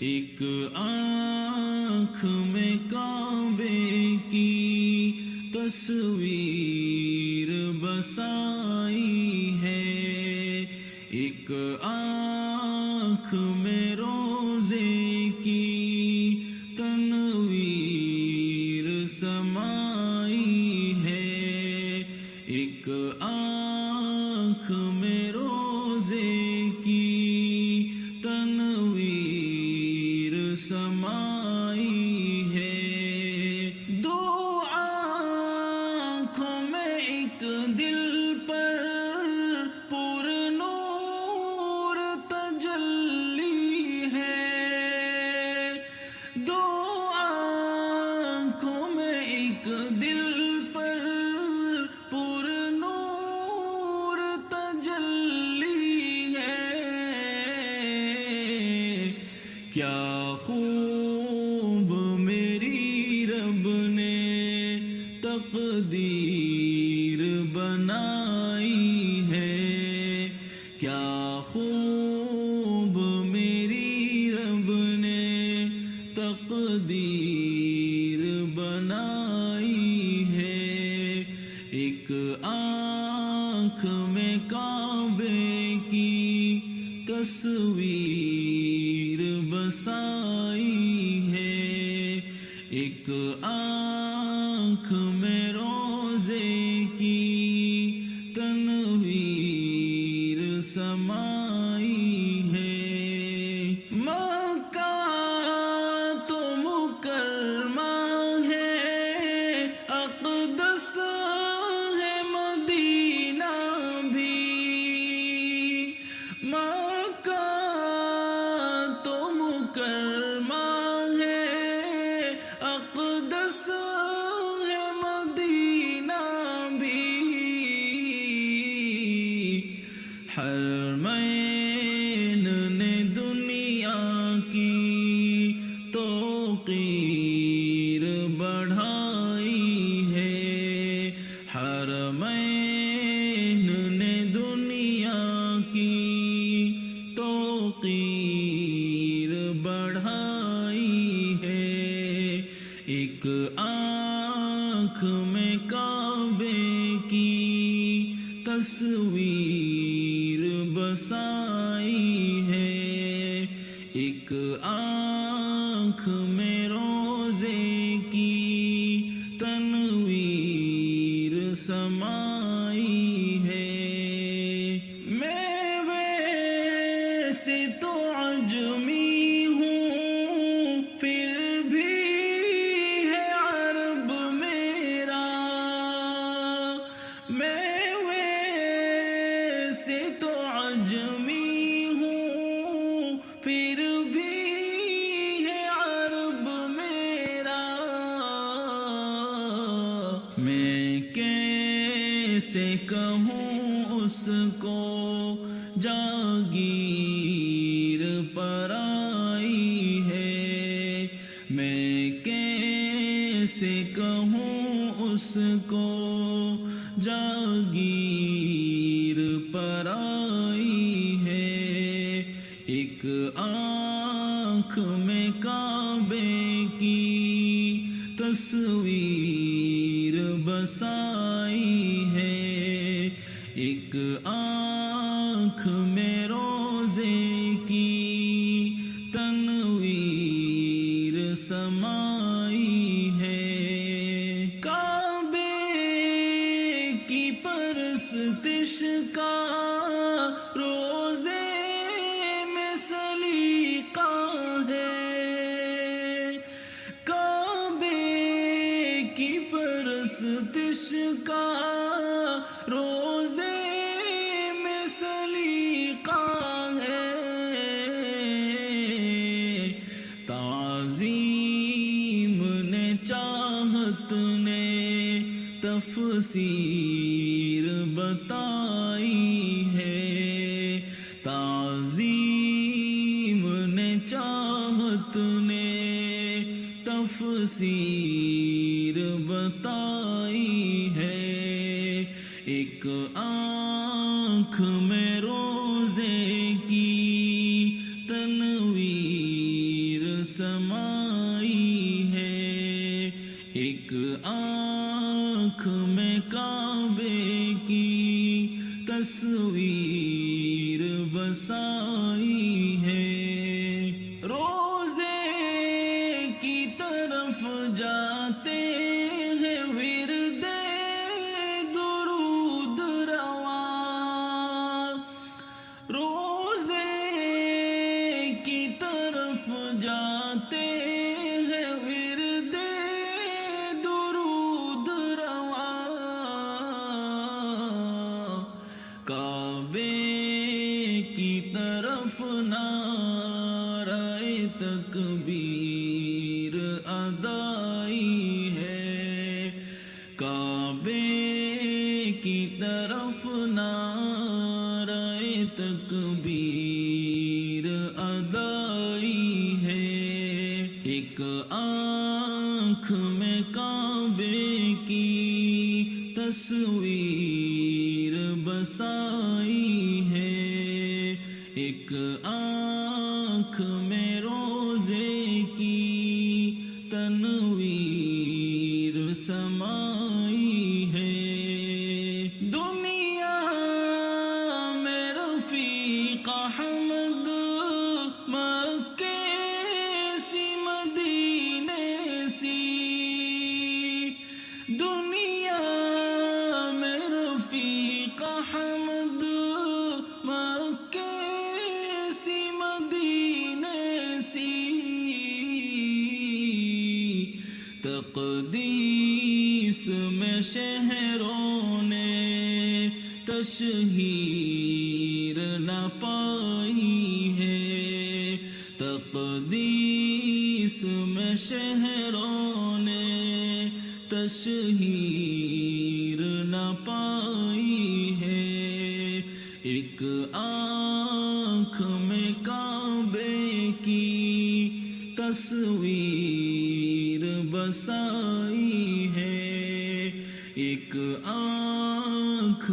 ایک آنکھ میں کعبے کی تصویر بسائی ہے، ایک آنکھ میں روزے کی تنویر سمائی ہے، ایک آنکھ میں روزے کی تنویر سمائی ہے، دو آنکھوں میں ایک دل پر پر نور تجلی ہے، دو آنکھوں میں ایک دل پر پر نور تجلی ہے، کیا خوب میری رب نے تقدیر بنائی ہے، کیا خوب میری رب نے تقدیر بنائی ہے، ایک آنکھ میں کعبے کی تصویر بسائی ہے، ایک آنکھ میں روزے کی تنویر سمائی ہے، مکہ تو مکرمہ ہے، اقدس ہے مدینہ بھی، مکہ تو مکرمہ ہے، اقدس ہے مدینہ بھی، حرمین نے دنیا کی توقیر بڑھائی ہے، حرمین نے دنیا کی توقیر بڑھائی ہے، ایک آنکھ میں کعبے کی تصویر بسائی ہے، ایک آنکھ میں روزے کی تنویر سمائی ہے، میں ویسے تو عجمی ہوں پھر بھی ہے عرب میرا، میں ویسے تو عجمی ہوں پھر بھی ہے عرب میرا، میں کیسے کہوں اس کو جاگیر پر آئی ہے، میں کیسے کہوں اس کو جاگیر پر آئی ہے، ایک آنکھ میں کعبے کی تصویر بسائی ہے، ایک آنکھ میں روزے کی تنویر سمائی ہے، کعبے کی پرستش کا روزے میں سلیقہ ہے، کعبے کی پرستش کا روزے میں سلیقہ ہے، تعظیم نے چاہت نے تفسیر بتائی ہے، تعظیم نے چاہت نے تفسیر بتائی ہے، ایک آنکھ میں روزے کی تنویر سمائی ہے، ایک آنکھ میں کعبے کی تصویر بسائی ہے، روزے کی طرف جاتے ہیں ورد درود رواں، روزے کی طرف جاتے ہیں ورد درود رواں، کعبے کی طرف نعرہ تکبیر ادائی ہے، کعبے کی طرف نعرہ تکبیر ادائی ہے، ایک آنکھ میں کعبے کی تصویر بسائی ہے، ایک آنکھ میں روزے کی تنویر سمائی ہے، دنیا میں رفیق احمد مکے سی مدینے سی، دنیا میں رفیق احمد مکے سی مدینے سی، تقدیس میں شہروں نے تشہیر نہ پائی ہے، تقدیس میں شہروں نے تشہیر نہ پائی ہے، ایک آنکھ میں کعبے کی تصویر بسائی ہے، ایک آنکھ